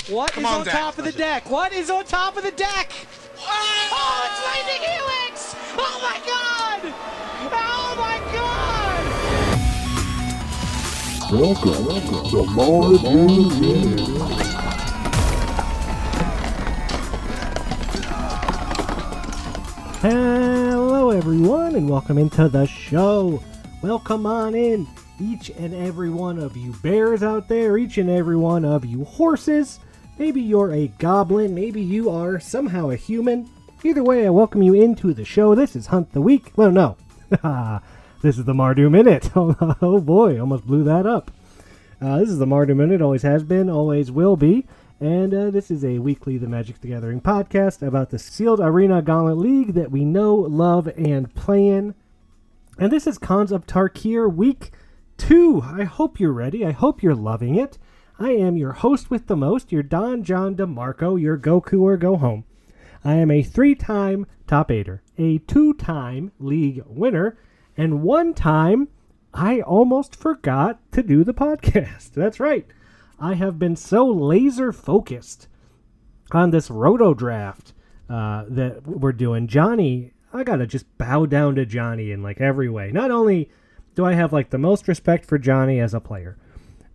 What is on top of the deck? What is on top of the deck? Oh, it's Lightning Helix! Oh my god! Oh my god! Welcome to Mardu. Hello everyone and welcome into the show. Welcome on in, each and every one of you bears out there, each and every one of you horses. Maybe you're a goblin, maybe you are somehow a human. Either way, I welcome you into the show. This is Hunt the Week. Well, no. This is the Mardu Minute. Oh boy, almost blew that up. This is the Mardu Minute, always has been, always will be. And this is a weekly The Magic the Gathering podcast about the Sealed Arena Gauntlet League that we know, love, and play in. And this is Khans of Tarkir Week 2. I hope you're ready. I hope you're loving it. I am your host with the most, your Don John DeMarco, your Goku or Go Home. I am a 3-time top 8er, a 2-time league winner, and 1 time I almost forgot to do the podcast. That's right. I have been so laser focused on this roto draft that we're doing. Johnny, I gotta just bow down to Johnny in like every way. Not only do I have like the most respect for Johnny as a player,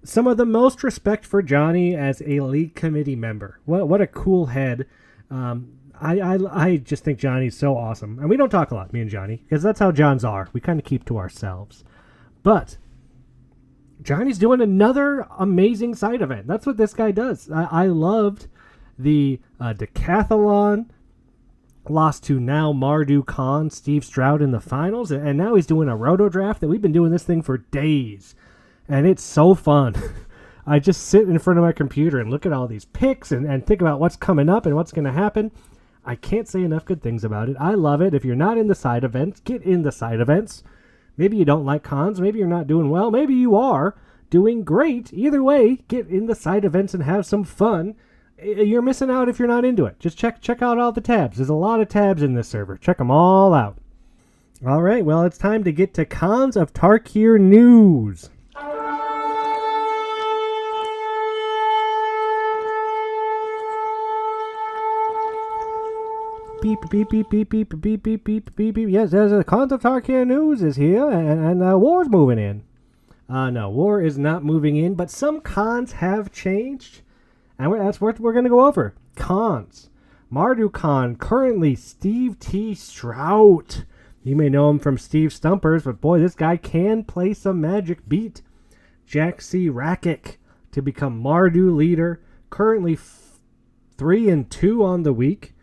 some of the most respect for Johnny as a league committee member. What a cool head. I just think Johnny's so awesome. And we don't talk a lot, me and Johnny, because that's how Johns are. We kind of keep to ourselves. But Johnny's doing another amazing side event. That's what this guy does. I loved the decathlon. Lost to now Mardu Khan, Steve Stroud in the finals. And now he's doing a roto draft that we've been doing this thing for days. And it's so fun. I just sit in front of my computer and look at all these picks and think about what's coming up and what's going to happen. I can't say enough good things about it. I love it. If you're not in the side events, get in the side events. Maybe you don't like cons. Maybe you're not doing well. Maybe you are doing great. Either way, get in the side events and have some fun. You're missing out if you're not into it. Just check out all the tabs. There's a lot of tabs in this server. Check them all out. All right, well, it's time to get to Khans of Tarkir news. Beep, beep, beep, beep, beep, beep, beep, beep, beep, beep. Yes, there's a Khans of Tarkir news is here, and war's moving in. No, war is not moving in, but some cons have changed, and that's what we're going to go over. Cons. Mardu Khan, currently Steve T. Stroud. You may know him from Steve Stumpers, but boy, this guy can play some magic. Beat Jack C. Rakic to become Mardu leader. Currently 3-2 on the week.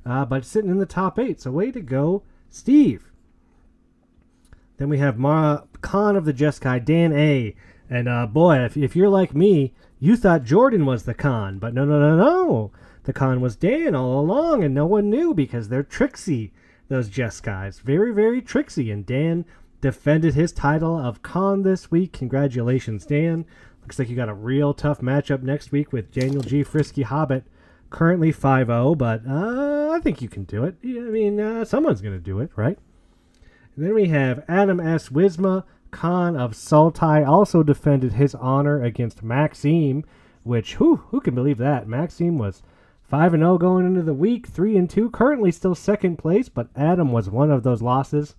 But sitting in the top 8. So way to go, Steve. Then we have Khan of the Jeskai, Dan A. And boy, if you're like me, you thought Jordan was the Khan. But no. The Khan was Dan all along, and no one knew because they're tricksy, those Jeskais. Very, very tricksy. And Dan defended his title of Khan this week. Congratulations, Dan. Looks like you got a real tough matchup next week with Daniel G. Frisky Hobbit. Currently 5-0, but I think you can do it. I mean, someone's going to do it, right? And then we have Adam S. Wisma, Khan of Sultai, also defended his honor against Maxime, which, who can believe that? Maxime was 5-0 going into the week, 3-2, currently still second place, but Adam was one of those losses.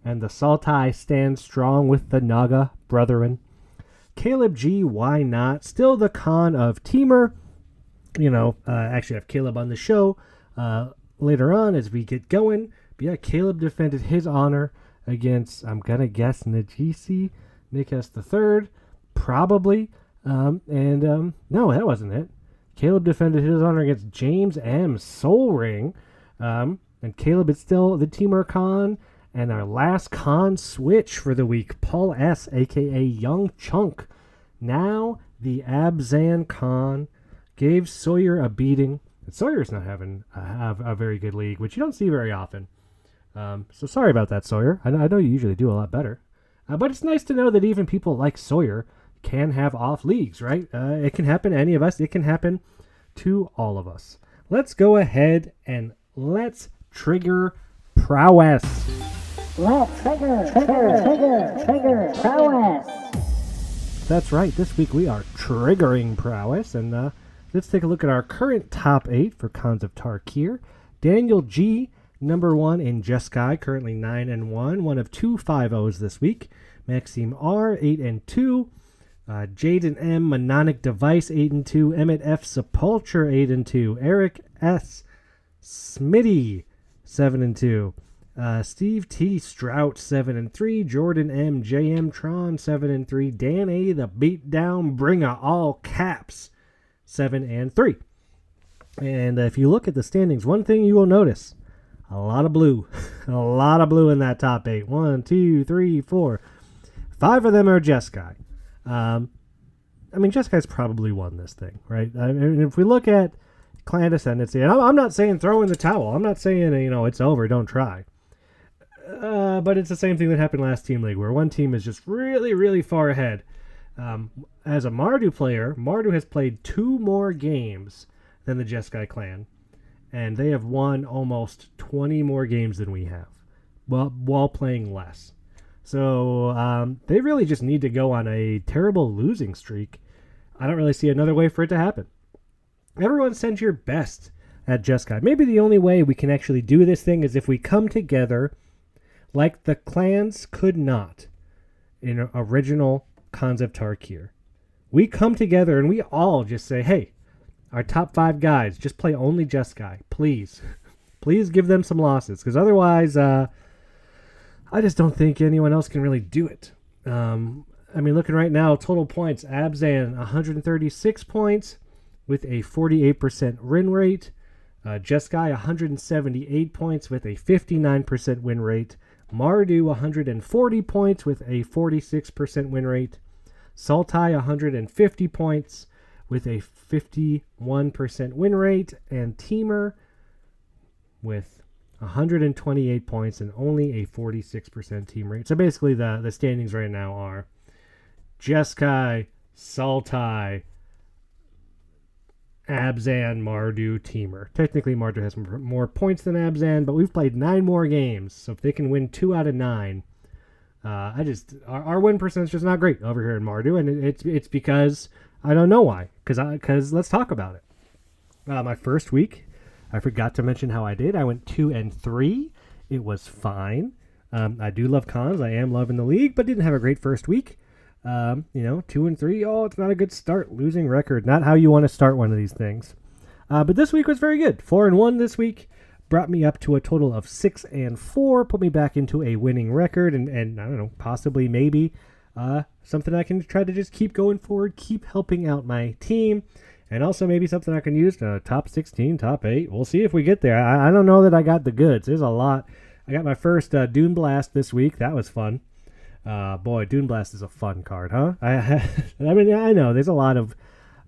And the Sultai stands strong with the Naga brethren. Caleb G, why not? Still the Khan of Temur. Actually have Caleb on the show later on as we get going. But yeah, Caleb defended his honor against, I'm going to guess, Najisi Nikas III, probably. No, that wasn't it. Caleb defended his honor against James M. Soul Ring. And Caleb is still the Temur Khan. And our last Khan switch for the week, Paul S., a.k.a. Young Chunk. Now the Abzan Khan gave Sawyer a beating. And Sawyer's not having a very good league, which you don't see very often. So sorry about that, Sawyer. I know you usually do a lot better. But it's nice to know that even people like Sawyer can have off leagues, right? It can happen to any of us. It can happen to all of us. Let's go ahead and let's trigger prowess. Let's trigger prowess. That's right. This week we are triggering prowess, and let's take a look at our current top 8 for Khans of Tarkir. Daniel G, number 1 in Jeskai, currently 9-1, one of 2 5-0s this week. Maxime R, 8-2. Jaden M, Mononic Device, 8-2. Emmett F, Sepulture, 8-2. Eric S, Smitty, 7-2. Steve T, Strout, 7-3. Jordan M, JM Tron, 7-3. Dan A, the Beatdown Bringer, all caps, 7-3. And if you look at the standings, one thing you will notice, a lot of blue. A lot of blue in that top 8. 1, 2, 3, 4. 5 of them are Jeskai. Jeskai's probably won this thing, right? If we look at Clan Ascendancy, and I'm not saying throw in the towel. I'm not saying, it's over, don't try. But it's the same thing that happened last Team League, where one team is just really, really far ahead. As a Mardu player, Mardu has played 2 more games than the Jeskai clan, and they have won almost 20 more games than we have, while playing less. So they really just need to go on a terrible losing streak. I don't really see another way for it to happen. Everyone send your best at Jeskai. Maybe the only way we can actually do this thing is if we come together like the clans could not in original Khans of Tarkir. We come together and we all just say, hey, our top 5 guys, just play only Jeskai. Please. Please give them some losses, because otherwise I just don't think anyone else can really do it. Looking right now, total points, Abzan 136 points with a 48% win rate. Jeskai 178 points with a 59% win rate. Mardu 140 points with a 46% win rate. Sultai 150 points with a 51% win rate. And Temur with 128 points and only a 46% team rate. So basically the standings right now are Jeskai, Sultai, Abzan, Mardu, Temur. Technically, Mardu has more points than Abzan, but we've played 9 more games. So if they can win 2 out of 9, our win percentage is just not great over here in Mardu, and it's because I don't know why. Because let's talk about it. My first week, I forgot to mention how I did. I went 2-3. It was fine. I do love cons. I am loving the league, but didn't have a great first week. 2-3. Oh, it's not a good start. Losing record. Not how you want to start one of these things. But this week was very good. 4-1 this week. Brought me up to a total of 6-4. Put me back into a winning record. And I don't know, possibly, maybe, something I can try to just keep going forward. Keep helping out my team. And also maybe something I can use to top 16, top 8. We'll see if we get there. I don't know that I got the goods. There's a lot. I got my first Dune Blast this week. That was fun. Boy, Dune Blast is a fun card, huh? I know. There's a lot of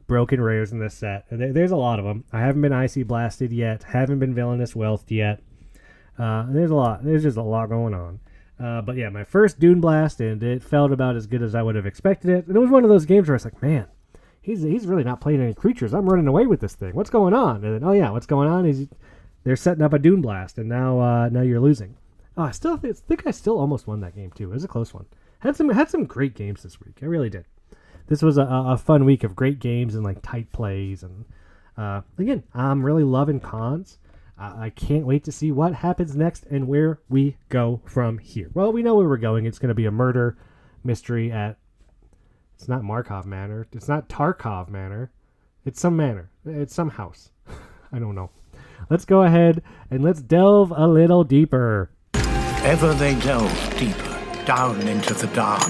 broken rares in this set. There's a lot of them. I haven't been Icy Blasted yet. Haven't been Villainous Wealth yet. There's a lot. There's just a lot going on. But yeah, my first Dune Blast, and it felt about as good as I would have expected it. And it was one of those games where I was like, man, he's really not playing any creatures. I'm running away with this thing. What's going on? And then, oh yeah, what's going on is they're setting up a Dune Blast, and now you're losing. Oh, I still think I still almost won that game too. It was a close one. Had some great games this week. I really did. This was a fun week of great games and like tight plays. And again, I'm really loving cons. I can't wait to see what happens next and where we go from here. Well, we know where we're going. It's going to be a murder mystery at. It's not Markov Manor. It's not Tarkov Manor. It's some manor. It's some house. I don't know. Let's go ahead and let's delve a little deeper. Ever they delve deeper, down into the dark.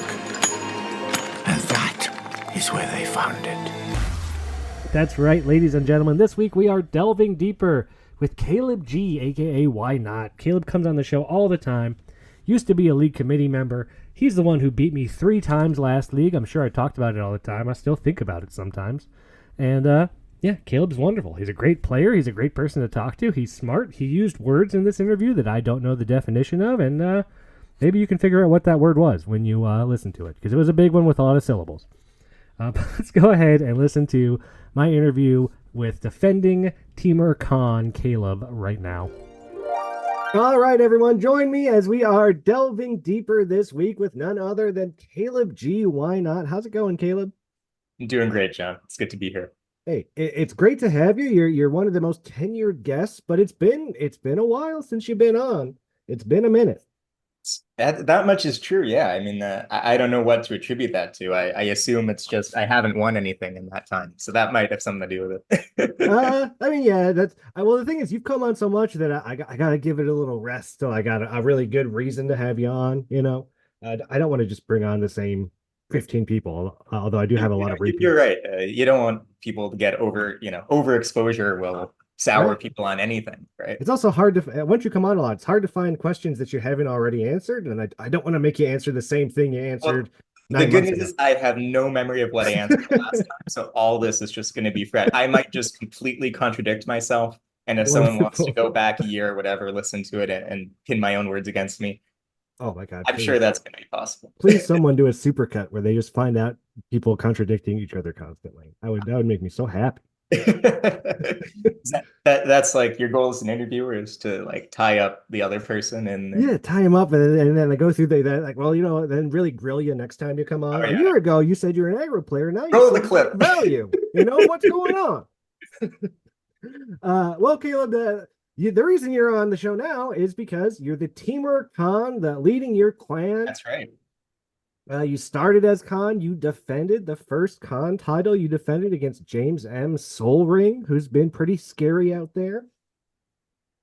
And that is where they found it. That's right, ladies and gentlemen. This week we are delving deeper with Caleb G, a.k.a. Why Not. Caleb comes on the show all the time. Used to be a league committee member. He's the one who beat me 3 times last league. I'm sure I talked about it all the time. I still think about it sometimes. And, yeah, Caleb's wonderful. He's a great player. He's a great person to talk to. He's smart. He used words in this interview that I don't know the definition of, and maybe you can figure out what that word was when you listen to it, because it was a big one with a lot of syllables. Let's go ahead and listen to my interview with defending Temur Khan Caleb right now. All right, everyone, join me as we are delving deeper this week with none other than Caleb G. Why Not? How's it going, Caleb? I'm doing great, John. It's good to be here. Hey, it's great to have you. You're one of the most tenured guests, but it's been a while since you've been on. It's been a minute. That much is true. Yeah. I mean, I don't know what to attribute that to. I assume it's just I haven't won anything in that time. So that might have something to do with it. I mean, yeah, well. The thing is, you've come on so much that I gotta give it a little rest till I got a really good reason to have you on. I don't want to just bring on the same 15 people, although I do have a lot of You're repeats. right. You don't want people to get overexposure will sour Right. people on anything, right? It's also hard to once you come on a lot, it's hard to find questions that you haven't already answered, and I don't want to make you answer the same thing you Well, answered the nine good months news ago. is I have no memory of what I answered last time, so all this is just going to be fresh. I might just completely contradict myself, and if someone wants to Wonderful. go back a year or whatever, listen to it and pin my own words against me, Oh my God, I'm sure please. that's going to be possible. Please someone do a supercut where they just find out people contradicting each other constantly. That would make me so happy. That's like your goal as an interviewer is to like tie up the other person and Yeah, tie them up and then I go through that like, well, then really grill you next time you come on. oh A yeah, year ago, you said you're an aggro player. Now you roll the said you clip. like value. What's going on? Well, Caleb, the reason you're on the show now is because you're the Temur Khan, the leading your clan. That's right. You started as Khan. You defended the first Khan title. You defended against James M. Soulring, who's been pretty scary out there.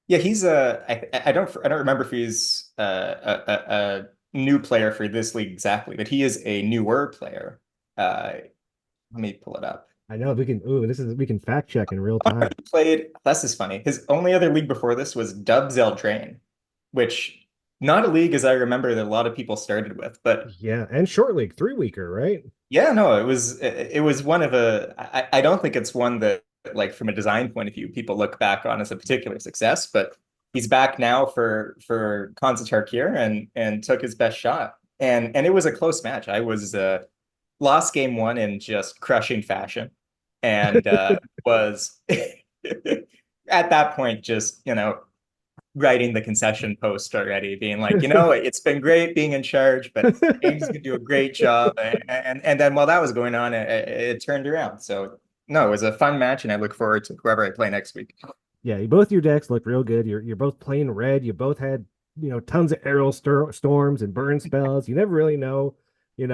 Yeah, he's I don't remember if he's a new player for this league exactly, but he is a newer player. Let me pull it up. I know we can. Ooh, we can fact check in real time. He played. This is funny. His only other league before this was Dubs Eldraine, which not a league as I remember that a lot of people started with, but Yeah, and short league, 3 weeker, right? yeah, no, it was one of I don't think it's one that like from a design point of view people look back on as a particular success, but he's back now for Tarkir and took his best shot. And it was a close match. I was lost game one in just crushing fashion and was at that point just, writing the concession post already, being like, it's been great being in charge, but James could do a great job. And then while that was going on, it turned around. So no, it was a fun match, and I look forward to whoever I play next week. Yeah, both your decks look real good. You're both playing red. You both had tons of aerial storms and burn spells. You never really know, He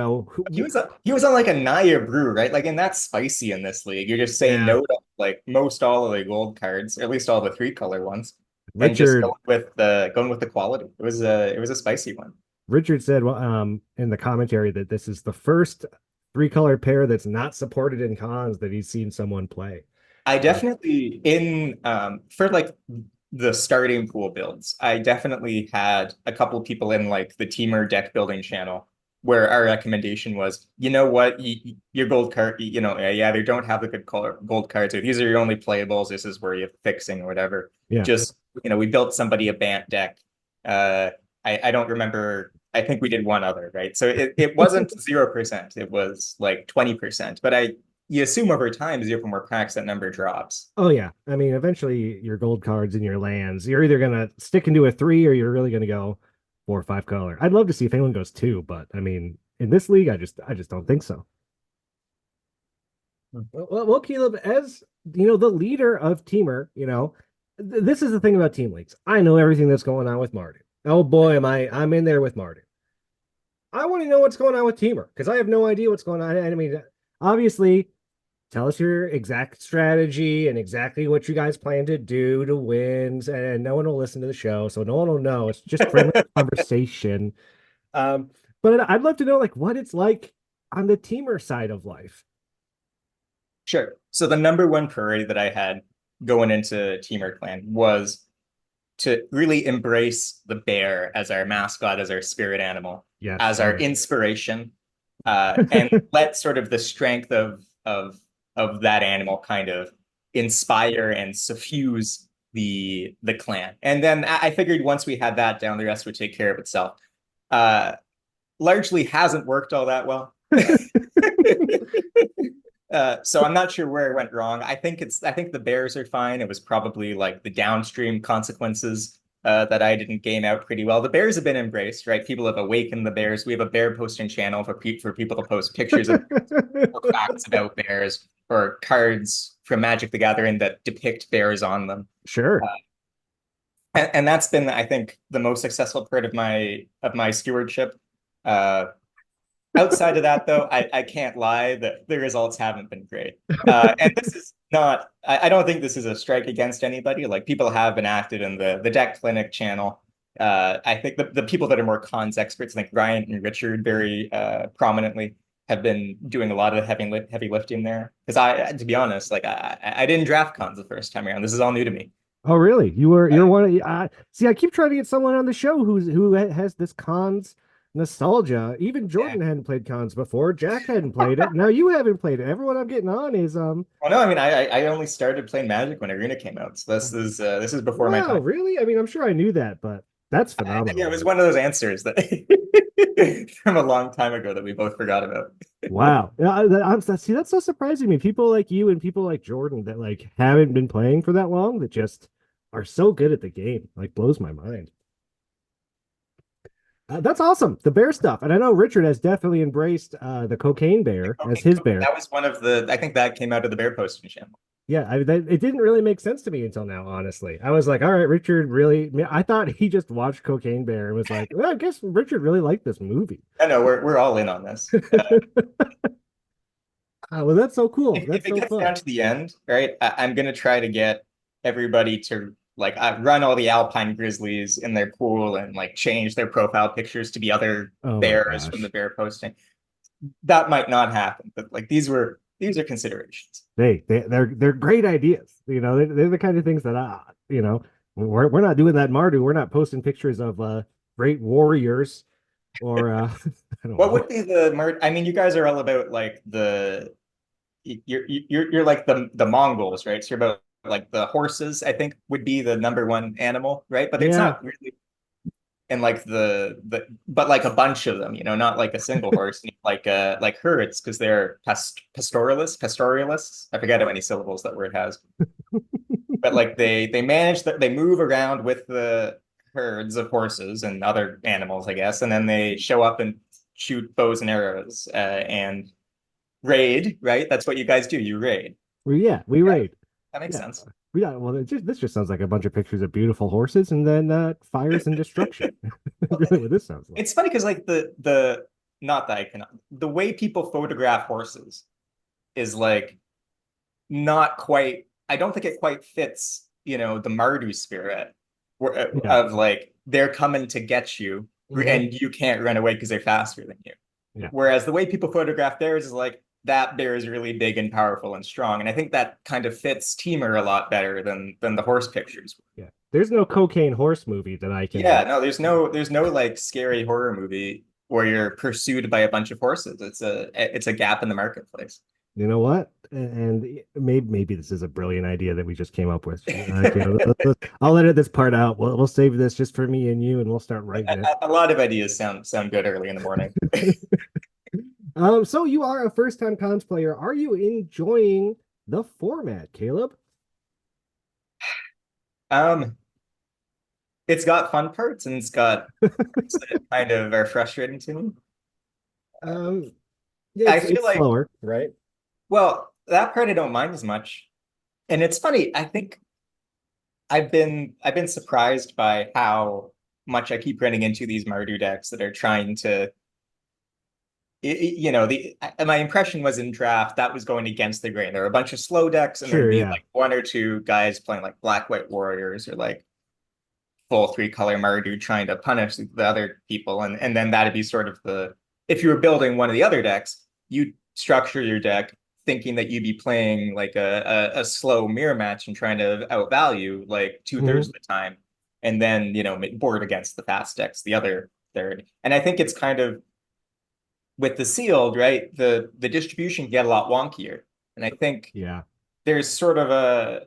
was on like a Naya Brew, right? Like, and that's spicy in this league. You're just saying yeah. no to like most all of the gold cards, or at least all the 3-color ones, and just Richard going with the quality. It was a spicy one. Richard said, well, in the commentary that this is the first 3 color pair that's not supported in cons that he's seen someone play. I definitely for like the starting pool builds, I definitely had a couple people in like the Teamer deck building channel where our recommendation was, you know what, your gold card, yeah, they don't have the good gold cards, or these are your only playables. This is where you're fixing or whatever. Yeah. Just, we built somebody a Bant deck. I don't remember. I think we did one other, right? So it wasn't 0%. It was like 20%. But you assume over time, as you open more packs, that number drops. Oh yeah. I mean, eventually your gold cards and your lands, you're either gonna stick into a 3 or you're really gonna go 4 or 5 color. I'd love to see if anyone goes 2, but I mean, in this league, I just don't think so. Well, Caleb, as the leader of Teamer, this is the thing about team leagues. I know everything that's going on with Martin. Oh boy, I'm in there with Martin. I want to know what's going on with Teamer because I have no idea what's going on. I mean, obviously, tell us your exact strategy and exactly what you guys plan to do to win. And no one will listen to the show, so no one will know. It's just friendly conversation. But I'd love to know like what it's like on the Teamer side of life. Sure. So the number one priority that I had going into Teamer Clan was to really embrace the bear as our mascot, as our spirit animal, Yes. as our inspiration, and let sort of the strength of that animal kind of inspire and suffuse the clan. And then I figured once we had that down, the rest would take care of itself. Largely hasn't worked all that well. So I'm not sure where it went wrong. I think the bears are fine. It was probably like the downstream consequences that I didn't game out pretty well. The bears have been embraced, right? People have awakened the bears. We have a bear posting channel for people to post pictures of facts about bears. or cards from Magic the Gathering that depict bears on them. Sure. And that's been, I think, the most successful part of my stewardship. Outside of that, though, I can't lie that the results haven't been great. And this is not, I don't think this is a strike against anybody. Like, people have been active in the Deck Clinic channel. I think the people that are more cons experts, like Ryan and Richard, very prominently, have been doing a lot of the heavy lifting there. Because to be honest, like I didn't draft cons the first time around. This is all new to me. Oh, really? You're one of see, I keep trying to get someone on the show who has this cons nostalgia. Even Jordan hadn't played cons before. Jack hadn't played it. Now you haven't played it. Everyone I'm getting on is Well, no, I mean I only started playing Magic when Arena came out. So this is before my wow, time. really? I mean, I'm sure I knew that, but that's phenomenal. Yeah, it was one of those answers that from a long time ago that we both forgot about. Wow. See, that's so surprising to me. People like you and people like Jordan that like haven't been playing for that long that just are so good at the game. Like blows my mind. That's awesome. The bear stuff. And I know Richard has definitely embraced the cocaine bear as his bear. That was one of I think that came out of the bear posting channel. Yeah, it didn't really make sense to me until now, honestly. I was like, all right, Richard really, I thought he just watched Cocaine Bear and was like, well, I guess Richard really liked this movie. I know we're all in on this. Well, that's so cool. If it so gets fun. down to the end, right, I'm gonna try to get everybody to like run all the Alpine Grizzlies in their pool and like change their profile pictures to be other bears from the bear posting. That might not happen, but like these are considerations. They're great ideas. You know, they're the kind of things that we're not doing that Mardu. We're not posting pictures of great warriors or I don't what know. would be I mean, you guys are all about like you're like the Mongols, right? So you're about like the horses, I think would be the number one animal, right? But it's not really, and like but like a bunch of them, not like a single horse, like herds, because they're pastoralists. I forget how many syllables that word has. But like they manage that, they move around with the herds of horses and other animals, I guess, and then they show up and shoot bows and arrows and raid, right? That's what you guys do. You raid. We raid. That makes sense. Yeah, well, this just sounds like a bunch of pictures of beautiful horses and then fires and destruction. Really, what this sounds like. It's funny because like the not that I can the way people photograph horses is like not quite. I don't think it quite fits, the Mardu spirit of like they're coming to get you and you can't run away because they're faster than you. Yeah. Whereas the way people photograph bears is like that bear is really big and powerful and strong, and I think that kind of fits Temur a lot better than the horse pictures. Yeah, there's no cocaine horse movie that I can. Yeah, no, there's no like scary horror movie where you're pursued by a bunch of horses. It's a gap in the marketplace. You know what? And maybe this is a brilliant idea that we just came up with. I'll edit this part out. We'll save this just for me and you, and we'll start writing it. A lot of ideas sound good early in the morning. So you are a first-time cons player. Are you enjoying the format, Caleb? It's got fun parts and it's got parts that kind of are frustrating to me. Yeah, I feel like slower, right? Well, that part I don't mind as much. And it's funny, I think I've been surprised by how much I keep running into these Mardu decks that are trying to my impression was in draft that was going against the grain. There were a bunch of slow decks, and there'd be like one or two guys playing like black-white warriors or like full 3-color Mardu trying to punish the other people, and then that'd be sort of if you were building one of the other decks, you'd structure your deck thinking that you'd be playing like a slow mirror match and trying to outvalue like 2/3 of the time, and then board against the fast decks the other third. And I think it's kind of with the sealed, right? The distribution can get a lot wonkier, and I think there's sort of a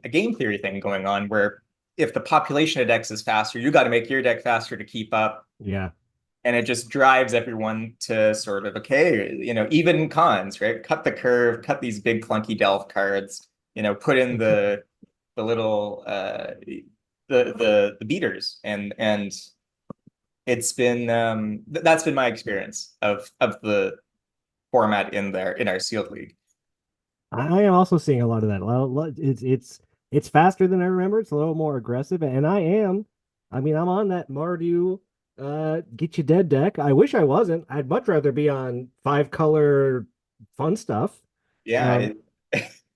game theory thing going on where if the population of decks is faster, you got to make your deck faster to keep up. Yeah. And it just drives everyone to sort of, even cons, right? Cut the curve, cut these big clunky Delph cards, put in the little the beaters, and it's been that's been my experience of the format in our sealed league. I am also seeing a lot of that. It's faster than I remember. It's a little more aggressive, and I'm on that Mardu get you dead deck. I wish I wasn't. I'd much rather be on 5-color fun stuff. Yeah,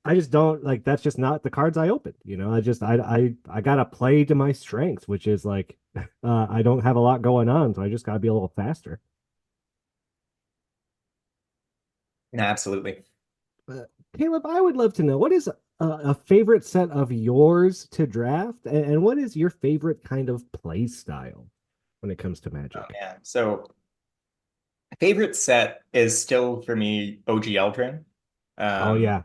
I just don't like that's just not the cards I open. I gotta play to my strengths, which is like I don't have a lot going on, so I just gotta be a little faster. absolutely. Caleb, I would love to know what is a favorite set of yours to draft, and what is your favorite kind of play style when it comes to Magic? Oh man. So favorite set is still for me OG Eldrin. Oh Um, yeah,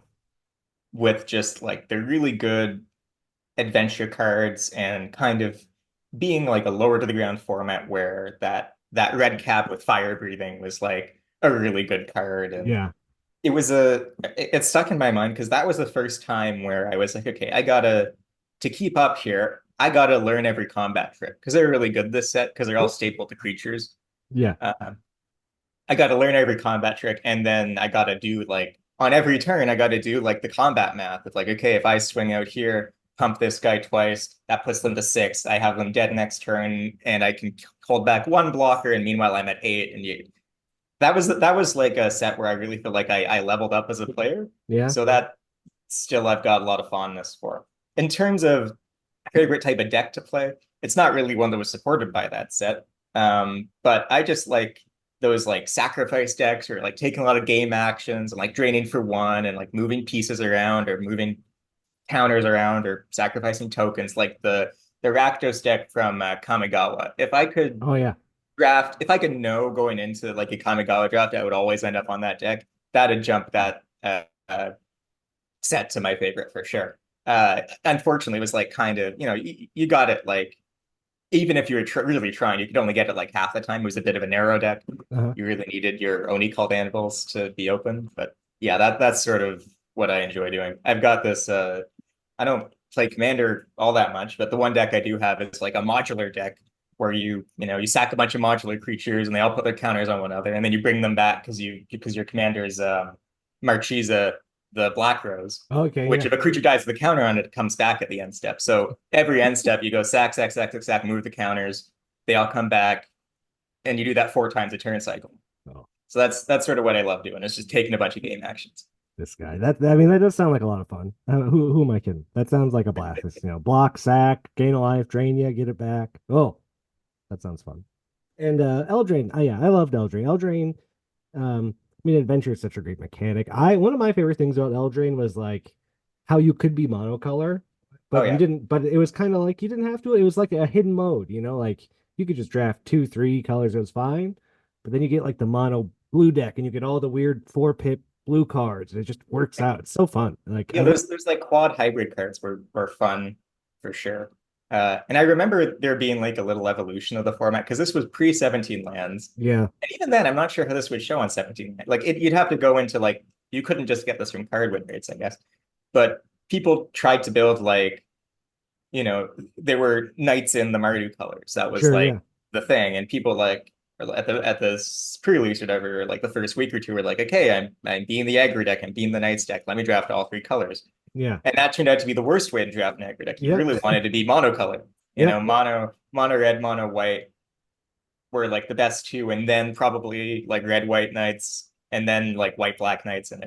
with just like the really good adventure cards and kind of being like a lower to the ground format where that red cap with fire breathing was like a really good card. And yeah. it stuck in my mind because that was the first time where I was like, okay, to keep up here, I gotta learn every combat trick because they're really good this set because they're all staple to creatures. Yeah. I gotta learn every combat trick, and then I gotta do like on every turn, I gotta do like the combat math. It's like, okay, if I swing out here, pump this guy twice, that puts them to 6. I have them dead next turn, and I can hold back 1 blocker, and meanwhile I'm at 8. And that was like a set where I really feel like I leveled up as a player. Yeah. So that still I've got a lot of fondness for. In terms of favorite type of deck to play, it's not really one that was supported by that set. But I just like those like sacrifice decks or like taking a lot of game actions and like draining for 1 and like moving pieces around or moving counters around or sacrificing tokens like the Rakdos deck from Kamigawa. Oh yeah. If I could know going into like a Kamigawa draft, I would always end up on that deck. That'd jump that set to my favorite for sure. Unfortunately, it was like kind of, you got it like, even if you were really trying, you could only get it like half the time. It was a bit of a narrow deck. Uh-huh. You really needed your Oni called Anvils to be open. But yeah, that's sort of what I enjoy doing. I've got this, I don't play Commander all that much, but the one deck I do have is like a modular deck where you sack a bunch of modular creatures and they all put their counters on one another, and then you bring them back because your commander is Marchesa, the Black Rose, Okay. which Yeah. if a creature dies with a counter on it, it comes back at the end step. So every end step you go sack, sack, sack, sack, sack, move the counters, they all come back, and you do that 4 times a turn cycle. Oh, So that's sort of what I love doing. It's just taking a bunch of game actions. this guy. That does sound like a lot of fun. Who am I kidding? That sounds like a blast. It's, block, sack, gain a life, drain you, get it back. Oh, that sounds fun. And Eldraine. Oh yeah, I loved Eldraine. Eldraine, adventure is such a great mechanic. One of my favorite things about Eldraine was like how you could be monocolor, but Oh, yeah. you didn't. But it was kind of like you didn't have to. It was like a hidden mode, like you could just draft 2, 3 colors. It was fine, but then you get like the mono blue deck, and you get all the weird 4-pip blue cards, and it just works out. It's so fun. Like Yeah, there's like quad hybrid cards were fun for sure. And I remember there being like a little evolution of the format because this was pre 17 lands. yeah, And even then, I'm not sure how this would show on 17. Like you'd have to go into like, you couldn't just get this from card win rates, I guess. But people tried to build like, there were knights in the Mardu colors. That was sure, like yeah, the thing. And people like at the pre-release or whatever, like the first week or two were like, okay, I'm being the aggro deck, I'm being the knights deck. Let me draft all 3 colors. yeah, And that turned out to be the worst way to draft an aggro deck. You yeah, really wanted to be monocolor. yeah. Mono red, mono white were like the best 2, and then probably like red white knights, and then like white black knights, and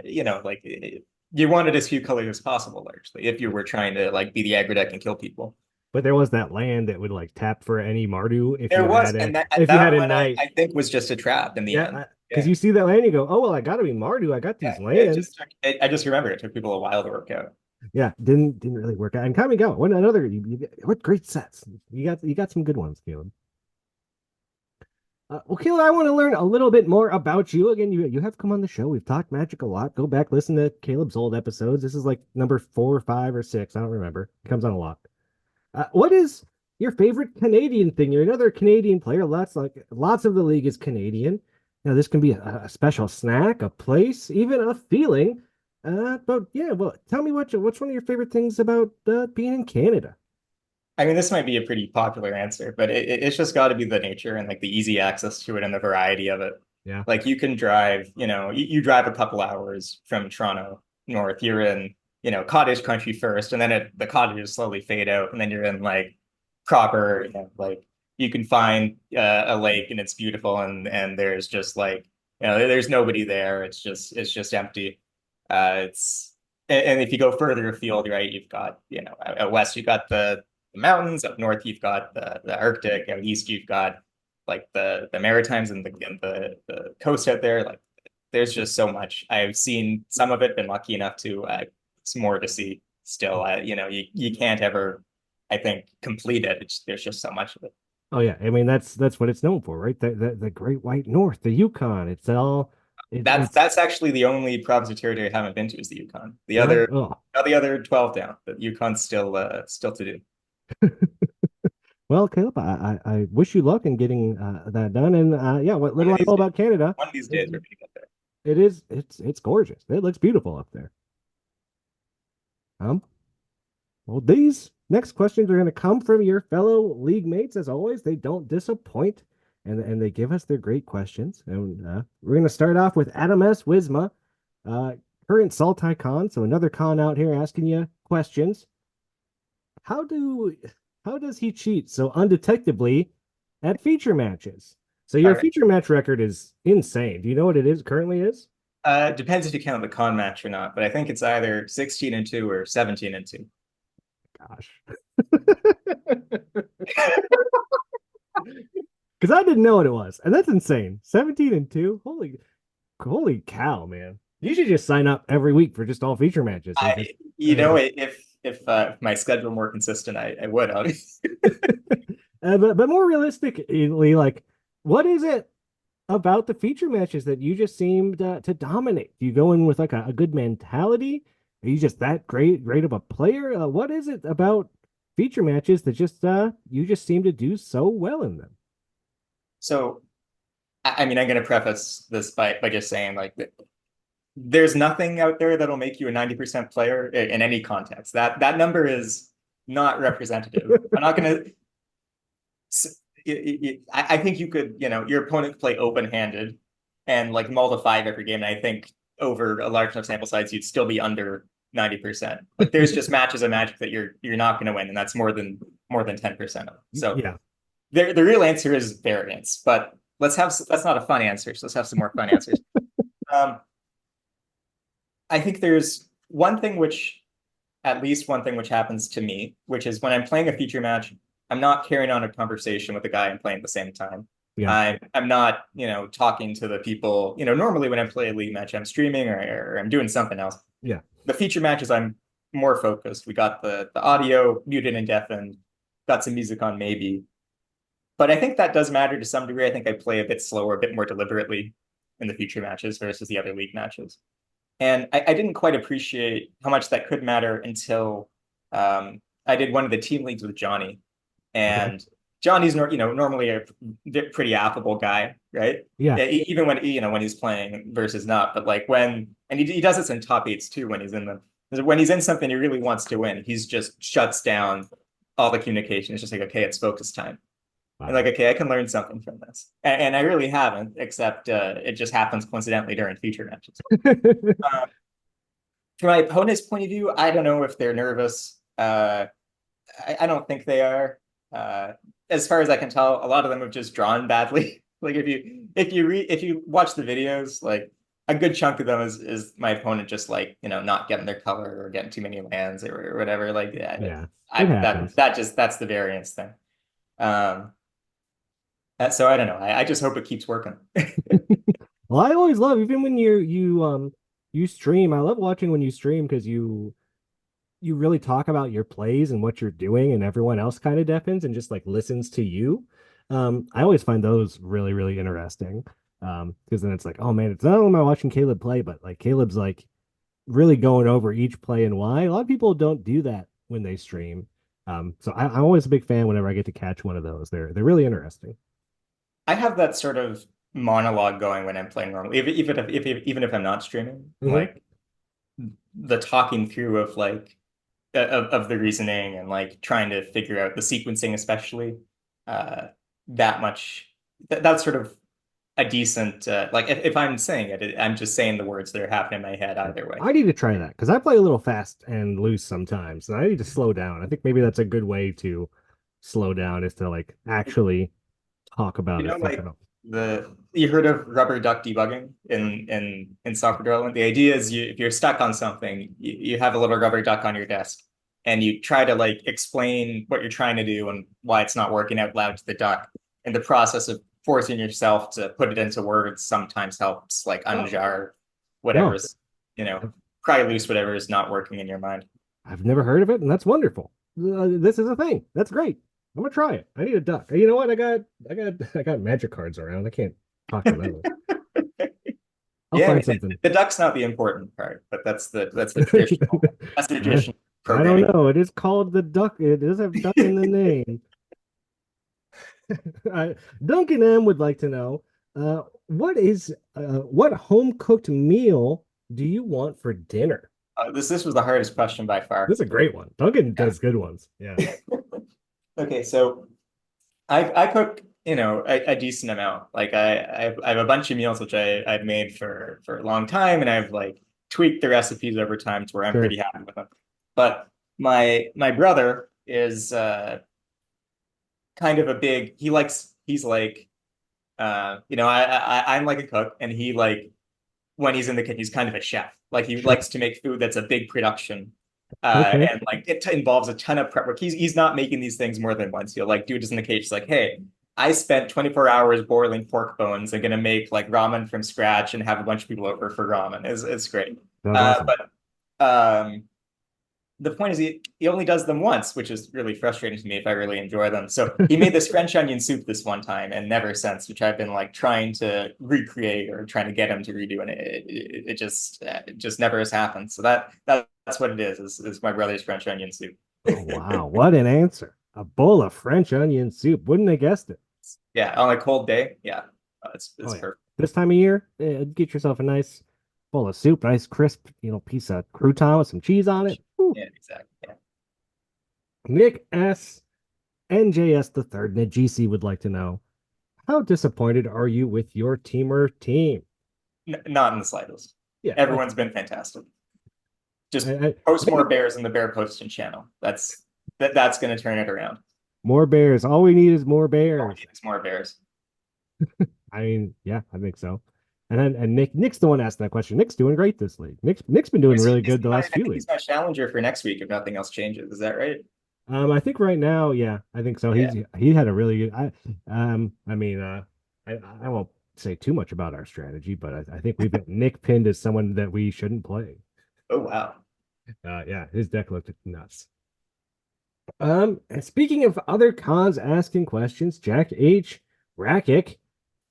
you wanted as few colors as possible largely if you were trying to like be the aggro deck and kill people. But there was that land that would like tap for any Mardu if There you was, had and if you had a one knight. I think was just a trap in the end. Yeah, because Yeah. you see that land, you go, oh well, I got to be Mardu. I got these lands. I just remember it took people a while to work out. Yeah, didn't really work out. And Kamigawa, what great sets. You got some good ones, Caleb. Well, Caleb, I want to learn a little bit more about you. Again, you have come on the show. We've talked Magic a lot. Go back, listen to Caleb's old episodes. This is like number 4 or 5 or 6. I don't remember. It comes on a lot. What is your favorite Canadian thing? You're another Canadian player. Lots of the league is Canadian. Now, this can be a special snack, a place, even a feeling. But yeah, well, tell me what's one of your favorite things about being in Canada? I mean, this might be a pretty popular answer, but it's just got to be the nature and like the easy access to it and the variety of it. Yeah. Like you can drive, you drive a couple hours from Toronto north. You're in, cottage country first, and then the cottages slowly fade out, and then you're in like proper, like you can find a lake and it's beautiful, and there's just like, there's nobody there. It's just empty. It's and if you go further afield, right, you've got, out west you've got the mountains, up north you've got the Arctic, out east you've got like the Maritimes and the coast out there. Like there's just so much. I've seen some of it, been lucky enough to some more to see still. You can't ever, I think, complete it. There's just so much of it. Oh yeah, I mean that's what it's known for, right? The Great White North, the Yukon. It's all That's actually the only province or territory I haven't been to is the Yukon. The really. other Oh. the other 12 down. The Yukon's still to do. Well, Caleb, I wish you luck in getting that done. And yeah, what One little of I these know days, about Canada, one of these days we're gonna get there. it's gorgeous. It looks beautiful up there. Um, well, these next questions are going to come from your fellow league mates, as always. They don't disappoint, and they give us their great questions. And we're going to start off with Adam S. Wisma, current Saltai Con, so another con out here asking you questions. How do how does he cheat so undetectably at feature matches? So your All right. feature match record is insane. Do you know what it is currently is? Depends if you count the con match or not, but I think it's either 16-2 or 17-2. Gosh. Because I didn't know what it was, and that's insane. 17-2. Holy cow, man! You should just sign up every week for just all feature matches. If my schedule were more consistent, I would, obviously. But more realistically, like, what is it about the feature matches that you just seemed to dominate? Do you go in with like a good mentality? Are you just that great of a player? What is it about feature matches that just you just seem to do so well in them? So, I mean, I'm going to preface this by just saying, like, there's nothing out there that'll make you a 90% player in any context. That number is not representative. I'm not going to. I think you could, your opponent could play open-handed and like mull the 5 every game. And I think over a large enough sample size, you'd still be under 90%. Like there's just matches of Magic that you're not going to win, and that's more than 10% of them. So Yeah. the real answer is variance, but that's not a fun answer. So let's have some more fun answers. I think there's at least one thing which happens to me, which is when I'm playing a feature match, I'm not carrying on a conversation with the guy I'm playing at the same time. Yeah. I'm not, talking to the people, normally when I play a league match, I'm streaming or I'm doing something else. Yeah. The feature matches, I'm more focused. We got the audio muted and deafened, got some music on maybe. But I think that does matter to some degree. I think I play a bit slower, a bit more deliberately in the feature matches versus the other league matches. And I didn't quite appreciate how much that could matter until I did one of the team leagues with Johnny. And okay. Johnny's normally a pretty affable guy, right? Yeah. Even when he's playing versus not. But like he does this in top 8s too when he's in them. When he's in something he really wants to win, he's just shuts down all the communication. It's just like, okay, it's focus time. Wow. And like, okay, I can learn something from this. And I really haven't, except it just happens coincidentally during feature matches. From my opponent's point of view, I don't know if they're nervous. I don't think they are. As far as I can tell, a lot of them have just drawn badly. Like if you watch the videos, like a good chunk of them is my opponent just like, not getting their color or getting too many lands or whatever. Like that's the variance thing. So I don't know. I just hope it keeps working. Well, I always love, even when you stream. I love watching when you stream because you really talk about your plays and what you're doing, and everyone else kind of deafens and just like listens to you. I always find those really, really interesting. Because then it's like, oh man, it's not only am I watching Caleb play, but like Caleb's like really going over each play and why. A lot of people don't do that when they stream. So I'm always a big fan whenever I get to catch one of those. They're really interesting. I have that sort of monologue going when I'm playing normally, even if I'm not streaming. Mm-hmm. Like the talking through of like of the reasoning and like trying to figure out the sequencing, especially that sort of a decent like if I'm saying it, I'm just saying the words that are happening in my head either way. I need to try that because I play a little fast and loose sometimes, and I need to slow down. I think maybe that's a good way to slow down is to like actually talk You about know, it, think like about. you heard of rubber duck debugging in software development? The idea is if you're stuck on something, you have a little rubber duck on your desk and you try to like explain what you're trying to do and why it's not working out loud to the duck. And the process of forcing yourself to put it into words sometimes helps like unjar No, whatever's, pry loose whatever is not working in your mind. I've never heard of it, and that's wonderful. This is a thing. That's great. I'm gonna try it. I need a duck. You know what? I got magic cards around. I can't talk to those. I'll Yeah, I find mean, something. the duck's not the important part, but that's the traditional that's the traditional I don't programming. know. It is called the duck. It does have duck in the name. Duncan M would like to know, what home cooked meal do you want for dinner? This was the hardest question by far. This is a great one. Duncan does good ones. Yeah. Okay, so I cook, a decent amount. Like I have a bunch of meals which I've made for a long time, and I've like tweaked the recipes over time to where I'm Sure. pretty happy with them. But my brother is kind of a big. He's like I'm like a cook, and he like when he's in the kitchen, he's kind of a chef. Like he Sure. likes to make food that's a big production. Okay. And like it involves a ton of prep work. He's not making these things more than once. He'll like do it just in the cage. He's like, hey, I spent 24 hours boiling pork bones. I'm gonna make like ramen from scratch and have a bunch of people over for ramen. It's great. Sounds awesome. But the point is he only does them once, which is really frustrating to me if I really enjoy them. So he made this French onion soup this one time and never since, which I've been like trying to recreate or trying to get him to redo, and it just never has happened. So that's what it is my brother's French onion soup. Oh, wow. What an answer. A bowl of French onion soup. Wouldn't have guessed it. Yeah, on a cold day, yeah, it's Oh, yeah. perfect. This time of year, get yourself a nice bowl of soup, nice crisp, piece of crouton with some cheese on it. Ooh. Yeah, exactly. Yeah. Nick S. NJS the third, Najisi would like to know, how disappointed are you with your team or team? Not in the slightest. Yeah, Everyone's been fantastic. Just I, post more bears in the bear posting channel. That's going to turn it around. more bears. All we need is more bears. It's more bears. I mean, yeah, I think so. And Nick's the one asking that question. Nick's doing great this league. Nick's been doing really good the last few weeks. He's my challenger for next week if nothing else changes. Is that right? I think right now, yeah, I think so. He had a really good. I mean, I won't say too much about our strategy, but I think we've got Nick pinned as someone that we shouldn't play. Oh wow. Yeah, his deck looked nuts. And speaking of other cons asking questions, Jack H. Rakic,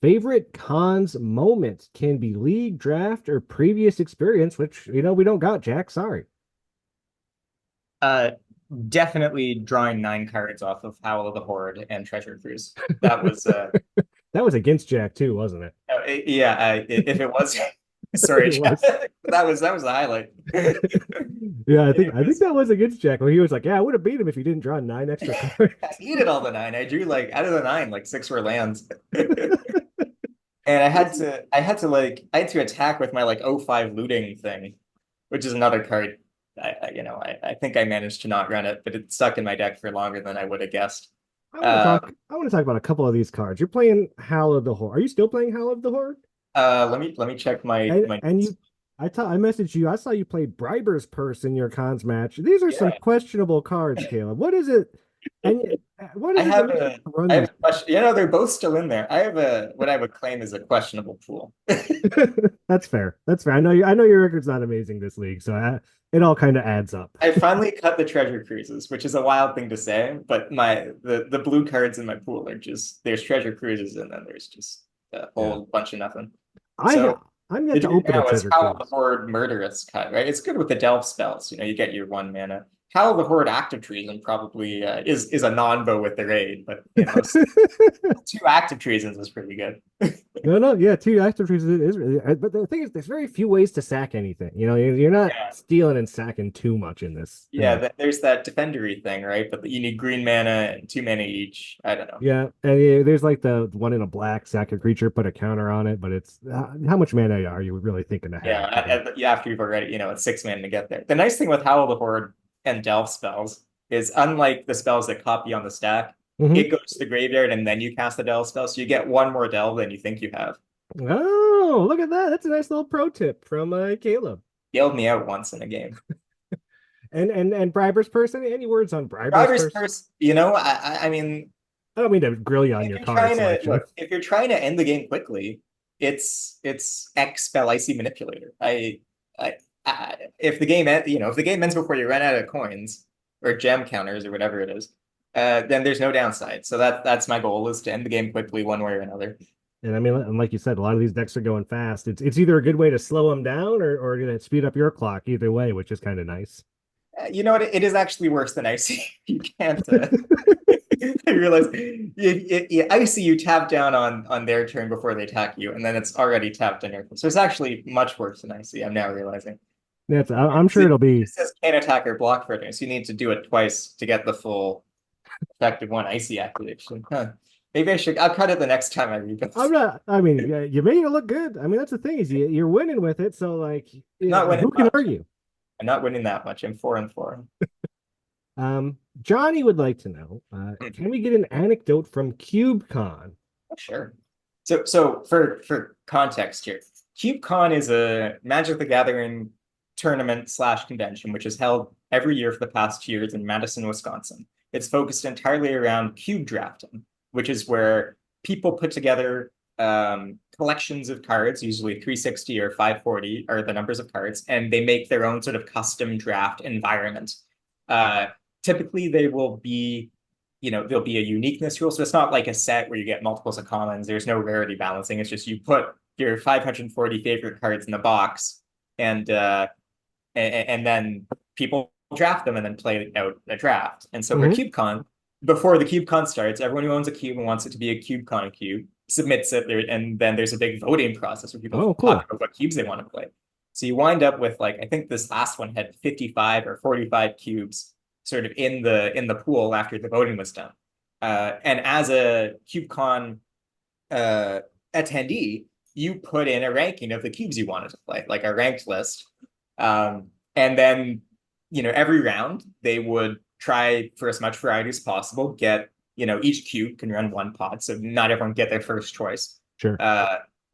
favorite cons moment can be league, draft, or previous experience, which we don't got, Jack. Sorry. Definitely drawing 9 cards off of Howl of the Horde and Treasure Cruise. That was that was against Jack too, wasn't it? If it was sorry, It was. that was the highlight. Yeah, I think that was against Jack. Well, he was like, "Yeah, I would have beat him if he didn't draw 9 extra cards." I needed all the 9. I drew like out of the 9, like 6 were lands. And I had to attack with my like 05 looting thing, which is another card. I think I managed to not run it, but it stuck in my deck for longer than I would have guessed. I want to talk about a couple of these cards. You're playing Howl of the Horde. Are you still playing Howl of the Horde? Let me check my I messaged you. I saw you play Briber's Purse in your cons match. These are some questionable cards, Caleb. What is it? And what is I have a question. They're both still in there. I have what I would claim is a questionable pool. That's fair. That's fair. I know your record's not amazing this league, so it all kind of adds up. I finally cut the treasure cruises, which is a wild thing to say, but the blue cards in my pool are just there's treasure cruises and then there's just a whole bunch of nothing. I'm yet to open a treasure How cruise. the Horde Murderous cut, right? It's good with the delve spells. You get your 1 mana. Howl of the Horde Active Treason probably is a non-bow with the raid, but two Active Treasons is pretty good. No, no, yeah, two active trees is really, but the thing is, there's very few ways to sack anything. You know, you're not Yeah. stealing and sacking too much in this. Yeah, there's that defendery thing, right? But you need green mana and 2 mana each. I don't know. Yeah, and yeah, there's like the one in a black sack a creature, put a counter on it, but it's how much mana are you really thinking to have? Yeah, after you've already, it's 6 mana to get there. The nice thing with Howl of the Horde and Delve spells is unlike the spells that copy on the stack, it goes to the graveyard and then you cast the Delve spell, so you get one more Delve than you think you have. Oh, look at that. That's a nice little pro tip from Caleb. Yelled me out once in a game. And Briber's person, any words on Briber's Purse, I mean, I don't mean to grill you on your card selection. If you're trying to end the game quickly, it's X spell Icy Manipulator. If the game ends before you run out of coins or gem counters or whatever it is, then there's no downside. So that's my goal, is to end the game quickly one way or another. And I mean, like you said, a lot of these decks are going fast. It's either a good way to slow them down or to speed up your clock either way, which is kind of nice. You know what? It is actually worse than Icy. You can't. I realize Icy, you tap down on their turn before they attack you, and then it's already tapped on your turn. So it's actually much worse than Icy. I'm now realizing. I'm sure it'll be. It says can't attack or block for it, so you need to do it twice to get the full effective one Icy activation. Huh. Maybe I'll cut it the next time I read this. I'm not. I mean, you made it look good. I mean, that's the thing, is you're winning with it. So like, not winning who can much. argue? I'm not winning that much. I'm 4-4. Johnny would like to know, can we get an anecdote from CubeCon? Sure. So for context here, CubeCon is a Magic the Gathering tournament / convention, which is held every year for the past 2 years in Madison, Wisconsin. It's focused entirely around cube drafting, which is where people put together collections of cards, usually 360 or 540 are the numbers of cards, and they make their own sort of custom draft environment. Typically, they will be, there'll be a uniqueness rule. So it's not like a set where you get multiples of commons. There's no rarity balancing. It's just you put your 540 favorite cards in the box, and then people draft them and then play out a draft. And so for CubeCon, before the CubeCon starts, everyone who owns a cube and wants it to be a CubeCon cube submits it, and then there's a big voting process where people talk about what cubes they want to play. So you wind up with, like, I think this last one had 55 or 45 cubes sort of in the pool after the voting was done. And as a CubeCon attendee, you put in a ranking of the cubes you wanted to play, like a ranked list. And then, every round they would try for as much variety as possible, get, each cube can run one pod, so not everyone get their first choice. Sure.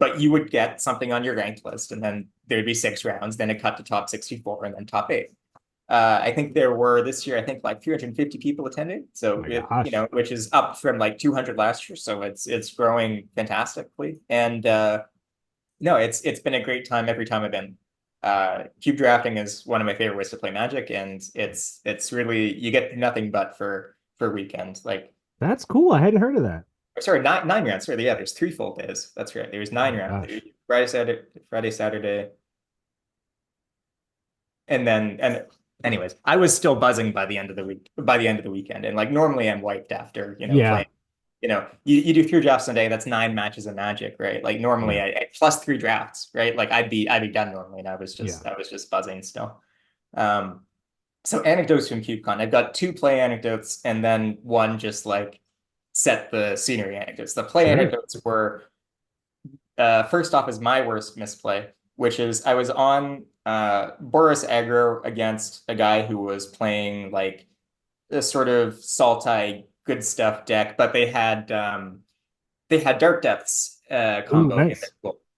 But you would get something on your ranked list, and then there'd be 6 rounds, then it cut to top 64 and then top 8. I think there were this year, I think like 350 people attending. So, which is up from like 200 last year. So it's growing fantastically. And no, it's been a great time every time I've been. Cube drafting is one of my favorite ways to play Magic, and it's really, you get nothing but for weekends. Like, that's cool. I hadn't heard of that. Sorry, 9 rounds. Sorry, yeah, there's 3 full days. That's right. There was 9 rounds. Friday, Saturday. And anyways, I was still buzzing by the end of the weekend. And like, normally I'm wiped after, playing. You do 3 drafts a day, that's 9 matches of Magic, right? Like, normally I plus 3 drafts, right? Like, I'd be done normally, and I was just buzzing still. So anecdotes from CubeCon. I've got 2 play anecdotes and then 1 just like set the scenery anecdotes. The play anecdotes were, first off, is my worst misplay, which is I was on Boris aggro against a guy who was playing like a sort of Saltai good stuff deck, but they had Dark Depths combo. Ooh, nice.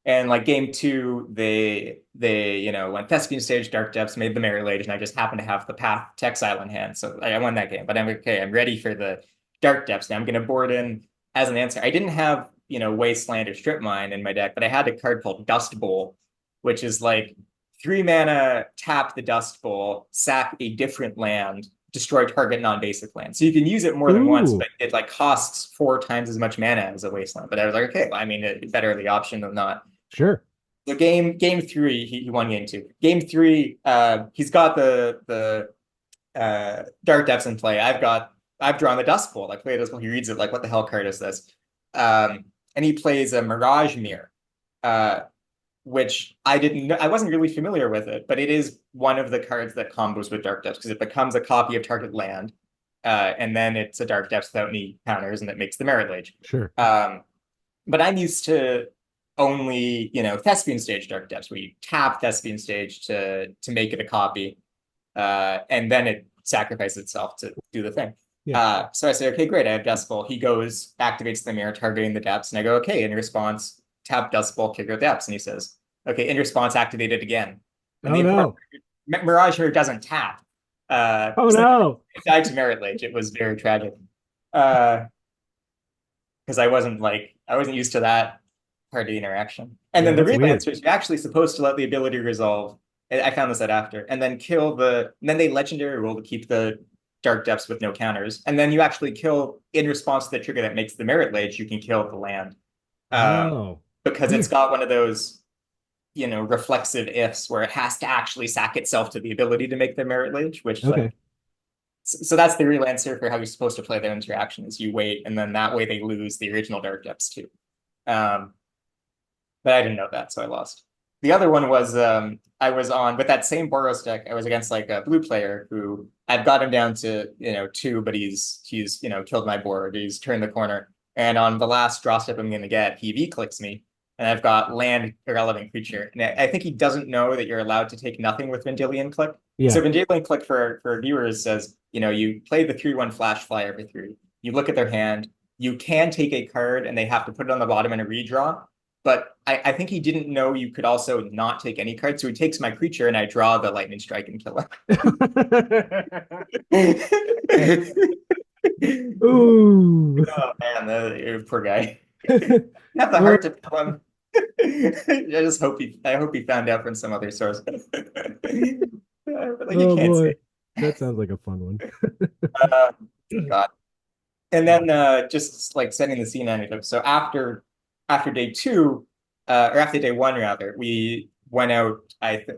And like game 2, they went Thespian Stage, Dark Depths, made the Merry Lady, and I just happened to have the Path Texile in hand, so I won that game. But I'm okay. I'm ready for the Dark Depths now. I'm going to board in as an answer. I didn't have Wasteland or Strip Mine in my deck, but I had a card called Dust Bowl, which is like 3 mana, tap the Dust Bowl, sack a different land, destroy target non-basic land. So you can use it more than once, but it like costs 4 times as much mana as a Wasteland. But I was like, okay, I mean, it's better the option than not. Sure. So game 3, he won game 2. Game 3, he's got the Dark Depths in play. I've drawn the Dust Bowl. I play this when he reads it like, what the hell card is this? And he plays a Mirage Mirror, which I wasn't really familiar with it, but it is one of the cards that combos with Dark Depths because it becomes a copy of target land, and then it's a Dark Depths without any counters, and it makes the Merit Lage. Sure. But I'm used to only, Thespian Stage Dark Depths, where you tap Thespian Stage to make it a copy, and then it sacrifices itself to do the thing. Yeah. So I say, okay, great, I have Dust Bowl. He goes, activates the mirror, targeting the depths, and I go, okay, in response, tap Dust Bowl, kick out depths, and he says, okay, in response, activate it again. And Oh no! Mirage Mirror doesn't tap. Oh no! It died to Merit Lage. It was very tragic. Because I wasn't used to that part of the interaction. And then the Relancer is actually supposed to let the ability resolve. I found this out after, and then then they legendary roll to keep the Dark Depths with no counters, and then you actually kill in response to the trigger that makes the Merit Lage. You can kill the land, because it's got one of those, reflexive ifs where it has to actually sack itself to the ability to make the Merit Lage, which so that's the Relancer for how you're supposed to play their interaction. Is you wait, and then that way they lose the original Dark Depths too. But I didn't know that, so I lost. The other one was I was on with that same Boros deck. I was against like a blue player who I've got him down to 2, but he's killed my board. He's turned the corner, and on the last draw step I'm going to get, he V-clicks me, and I've got land irrelevant creature. And I think he doesn't know that you're allowed to take nothing with Vendilion Click. Yeah. So Vendilion Click for viewers says, you play the 3/1 flash flyer for 3. You look at their hand. You can take a card, and they have to put it on the bottom in a redraw. But I think he didn't know you could also not take any cards. So he takes my creature, and I draw the Lightning Strike and kill him. Ooh. Oh man, the poor guy. Have the heart to kill him. I hope he found out from some other source. Oh boy, that sounds like a fun one. God. And then just like setting the scene anecdote. So after day 2, or after day 1 rather, we went out.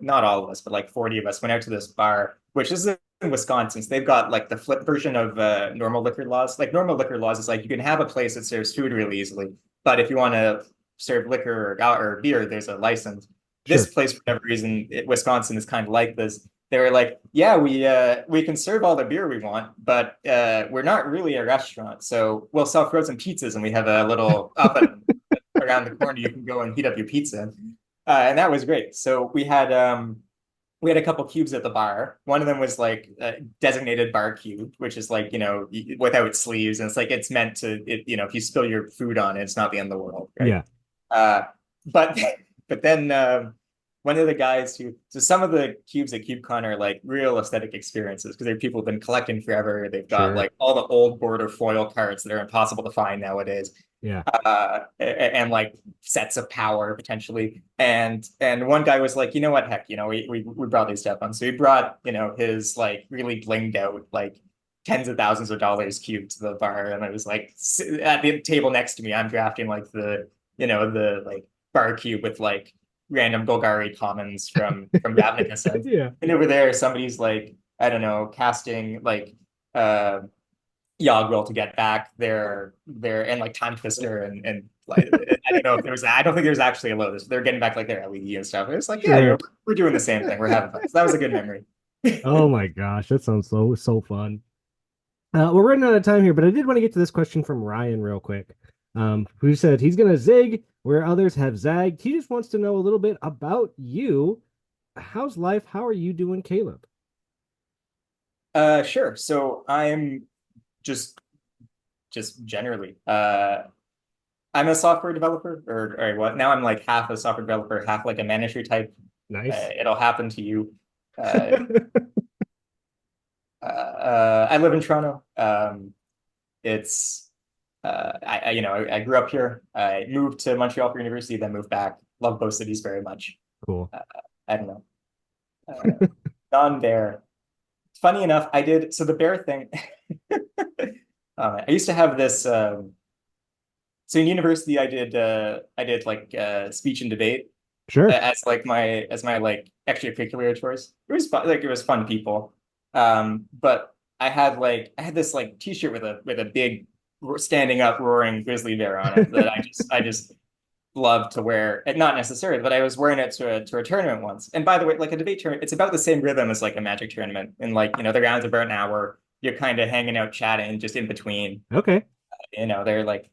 Not all of us, but like 40 of us went out to this bar, which is in Wisconsin. So they've got like the flip version of normal liquor laws. Like normal liquor laws is like you can have a place that serves food really easily, but if you want to serve liquor or beer, there's a license. Sure. This place, for whatever reason, Wisconsin is kind of like this. They were like, yeah, we can serve all the beer we want, but we're not really a restaurant. So we'll sell frozen pizzas, and we have a little oven around the corner. You can go and heat up your pizza, and that was great. So we had a couple cubes at the bar. One of them was like a designated bar cube, which is like without sleeves, and it's like it's meant to if you spill your food on it, it's not the end of the world, right? Yeah. But then. One of the guys so some of the cubes at CubeCon are like real aesthetic experiences because they're people who've been collecting forever. They've got like all the old border foil cards that are impossible to find nowadays. Yeah. And like sets of power potentially. And one guy was like, you know what, heck, we brought these stuff on. So he brought, his like really blinged out, like tens of thousands of dollars cube to the bar. And I was like, at the table next to me, I'm drafting like the like bar cube with like random Golgari commons from Ravnica sets. Yeah. And over there, somebody's like, I don't know, casting like Yogg-Will to get back their and like Time Twister and like I don't think there's actually a Lotus. They're getting back like their LED and stuff. It's like, yeah, we're doing the same thing. We're having fun. So that was a good memory. Oh my gosh, that sounds so fun. We're running out of time here, but I did want to get to this question from Ryan real quick. Who said he's gonna zig where others have zagged. He just wants to know a little bit about you. How's life? How are you doing, Caleb? Sure. So I'm just generally. I'm a software developer, or what? Now I'm like half a software developer, half like a manager type. Nice. It'll happen to you. I live in Toronto. I grew up here. I moved to Montreal for university, then moved back. Love both cities very much. Cool. I don't know. Non-bear. Funny enough, I did. So the bear thing. I used to have this. So in university, I did like speech and debate. Sure. As my like extracurricular choice. It was fun. Like it was fun people. But I had this like t-shirt with a big standing up roaring grizzly bear on it that I just love to wear. And not necessarily, but I was wearing it to a tournament once. And by the way, like a debate tournament, it's about the same rhythm as like a Magic tournament. And like, the rounds are about an hour. You're kind of hanging out, chatting just in between. Okay. They're like,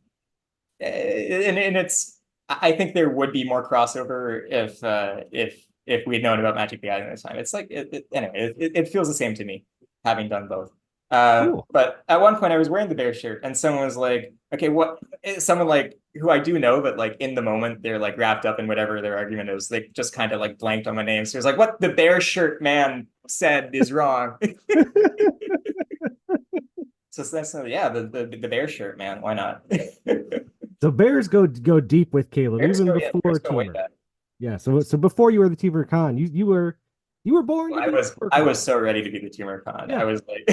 and it's. I think there would be more crossover if we'd known about Magic the Gathering this time. It's like anyway, it feels the same to me, having done both. Cool. But at one point I was wearing the bear shirt and someone was like, okay, what, someone like who I do know, but like in the moment they're like wrapped up in whatever their argument is. They just kind of like blanked on my name. So it was like, what the bear shirt man said is wrong. So that's the bear shirt man. Why not? So Bears go deep with Caleb, Bears even go, yeah, before Bears go way Temur. back. Yeah. So before you were the Temur Khan, you were born. Well, To be the Temur I Khan. was so ready to be the Temur Khan. Yeah. I was like,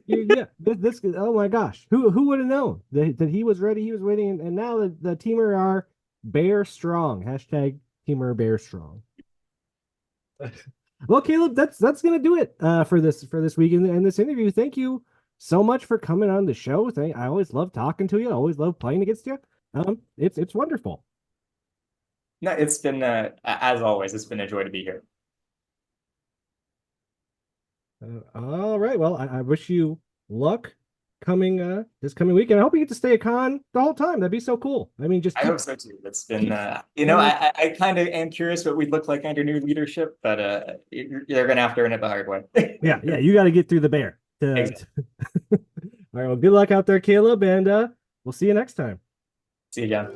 Yeah. This. Oh my gosh. Who would have known that he was ready? He was waiting, and now the Temur are bear strong. Hashtag Temur bear strong. Well, Caleb, that's gonna do it for this week in this interview. Thank you so much for coming on the show. I always love talking to you. I always love playing against you. It's wonderful. no, it's been as always, it's been a joy to be here. All right. Well, I wish you luck coming this coming week, and I hope you get to stay at con the whole time. That'd be so cool. I mean, just I hope so too. It's been, I kind of am curious what we'd look like under new leadership, but they're gonna have to earn it the hard way. yeah. You got to get through the bear. Exactly. All right. Well, good luck out there, Caleb, and we'll see you next time. See you, John.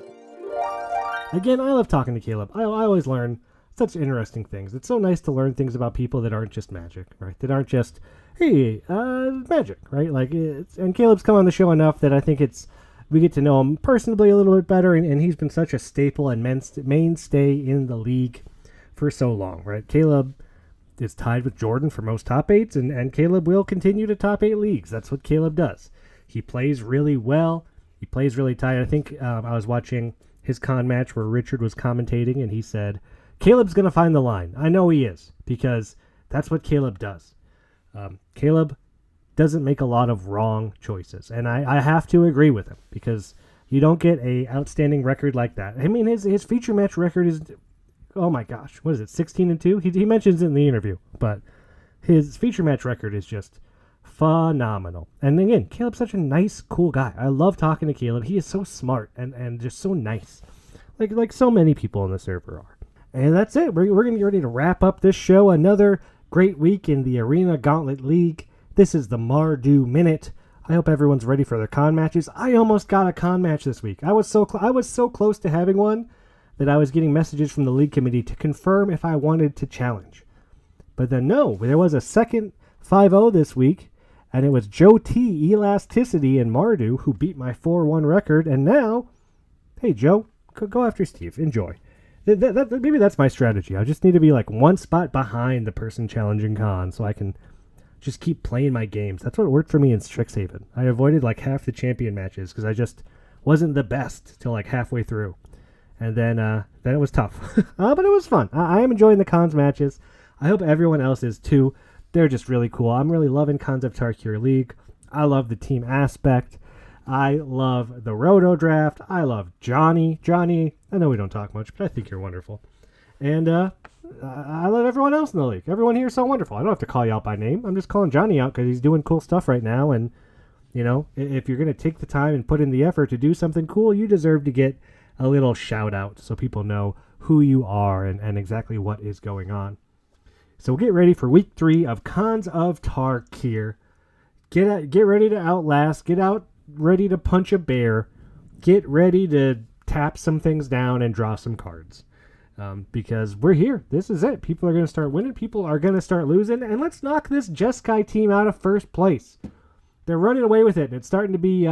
Again, I love talking to Caleb. I always learn such interesting things. It's so nice to learn things about people that aren't just Magic, right? That aren't just, hey, Magic, right? Like, and Caleb's come on the show enough that I think we get to know him personally a little bit better, and he's been such a staple and mainstay in the league for so long, right? Caleb is tied with Jordan for most top eights, and Caleb will continue to top eight leagues. That's what Caleb does. He plays really well. He plays really tight. I think I was watching his con match where Richard was commentating, and he said, Caleb's going to find the line. I know he is, because that's what Caleb does. Caleb doesn't make a lot of wrong choices, and I have to agree with him, because you don't get a outstanding record like that. I mean, his feature match record is, oh my gosh, what is it, 16-2? He mentions it in the interview, but his feature match record is just phenomenal. And again, Caleb's such a nice, cool guy. I love talking to Caleb. He is so smart and just so nice, like so many people in the server are. And that's it. We're going to get ready to wrap up this show. Another great week in the Arena Gauntlet League. This is the Mardu Minute. I hope everyone's ready for their con matches. I almost got a con match this week. I was so close to having one that I was getting messages from the league committee to confirm if I wanted to challenge. But then no, there was a second 5-0 this week, and it was Joe T, Elasticity, and Mardu who beat my 4-1 record. And now, hey Joe, go after Steve. Enjoy. Maybe that's my strategy. I just need to be like one spot behind the person challenging con so I can just keep playing my games. That's what worked for me in Strixhaven. I avoided like half the champion matches because I just wasn't the best till like halfway through. And then it was tough. But it was fun. I am enjoying the cons matches. I hope everyone else is too. They're just really cool. I'm really loving Cons of Tarkir League. I love the team aspect. I love the Roto draft. I love Johnny. Johnny, I know we don't talk much, but I think you're wonderful. And I love everyone else in the league. Everyone here is so wonderful. I don't have to call you out by name. I'm just calling Johnny out because he's doing cool stuff right now. And, you know, if you're going to take the time and put in the effort to do something cool, you deserve to get a little shout out so people know who you are and exactly what is going on. So get ready for week 3 of Cons of Tarkir. Get ready to outlast. Get out ready to punch a bear. Get ready to tap some things down and draw some cards. Because we're here. This is it. People are going to start winning. People are going to start losing. And let's knock this Jeskai team out of first place. They're running away with it. And it's starting to be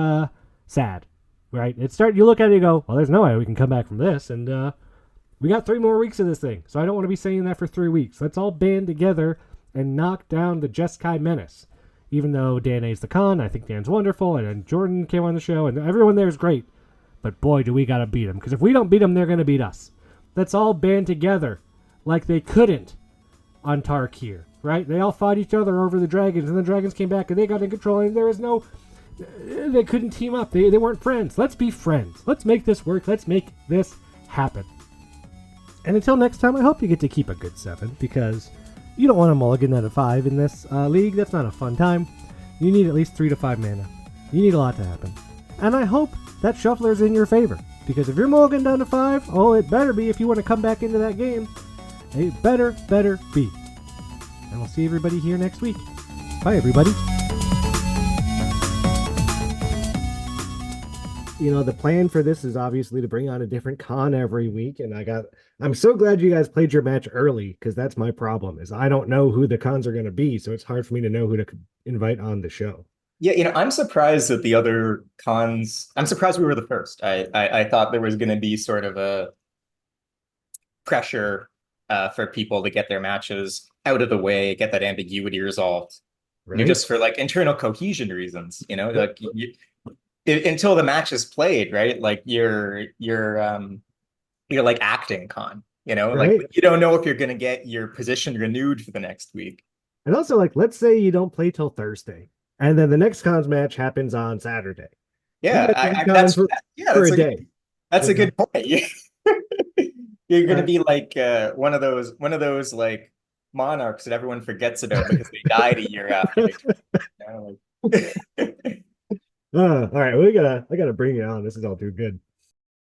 sad. Right? You look at it and you go, well, there's no way we can come back from this. And we got 3 more weeks of this thing. So I don't want to be saying that for 3 weeks. Let's all band together and knock down the Jeskai menace. Even though Dan A's the con, I think Dan's wonderful. And Jordan came on the show. And everyone there is great. But boy, do we got to beat them. Because if we don't beat them, they're going to beat us. Let's all band together like they couldn't on Tarkir, right? They all fought each other over the dragons, and the dragons came back, and they got in control, and there was no... They couldn't team up. They weren't friends. Let's be friends. Let's make this work. Let's make this happen. And until next time, I hope you get to keep a good 7, because you don't want to mulligan out of 5 in this league. That's not a fun time. You need at least 3 to 5 mana. You need a lot to happen. And I hope that Shuffler's in your favor, because if you're mulligan down to 5, oh, it better be if you want to come back into that game. It better be. And we'll see everybody here next week. Bye, everybody. You know, the plan for this is obviously to bring on a different con every week, and I'm so glad you guys played your match early, because that's my problem, is I don't know who the cons are going to be, so it's hard for me to know who to invite on the show. Yeah, I'm surprised that the other cons, I'm surprised we were the first. I thought there was going to be sort of a pressure for people to get their matches out of the way, get that ambiguity resolved, Right? just for like internal cohesion reasons, like until the match is played, right? Like you're like acting con, Right. like you don't know if you're going to get your position renewed for the next week. And also, like, let's say you don't play till Thursday, and then the next cons match happens on Saturday. Yeah, That's a day. That's a good point. You're going to be like one of those like monarchs that everyone forgets about because they died a year after. All right, I gotta bring it on. This is all too good.